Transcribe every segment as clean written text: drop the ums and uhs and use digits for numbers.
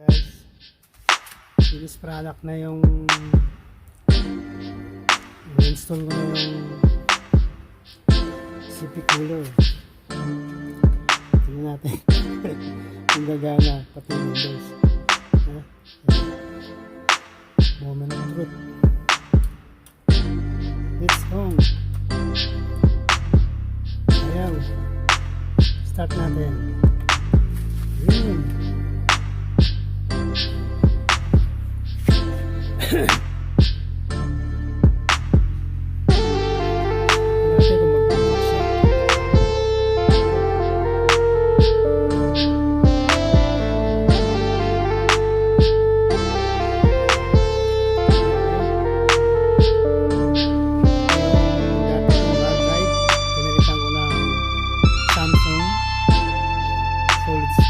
Guys, finished product na yung install ko na yung CP cooler. Tingnan natin kung gagana pati yung windows. Moment of truth. It's on. Ayan, start natin. Yun.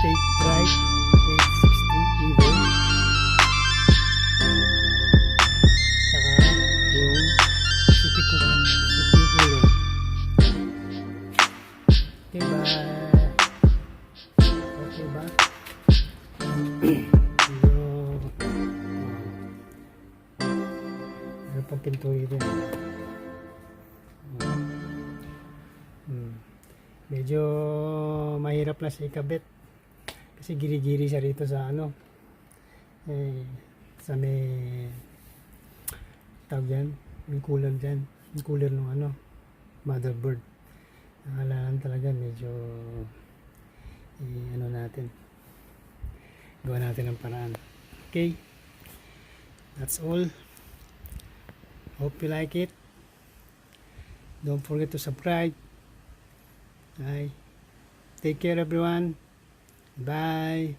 State drive 860 Evo, saka yung CP cooler. Okay ba? Okay ba? Ano pang pintuloy din? Medyo mahirap na siya ikabit kasi giri-giri siya rito sa ano, sa may tawag dyan, may cooler dyan, yung cooler ng ano, motherboard. Nakalahan talaga medyo ano natin, gawa natin ang paraan. Okay, that's all. Hope you like it. Don't forget to subscribe. Bye. Take care everyone. Bye.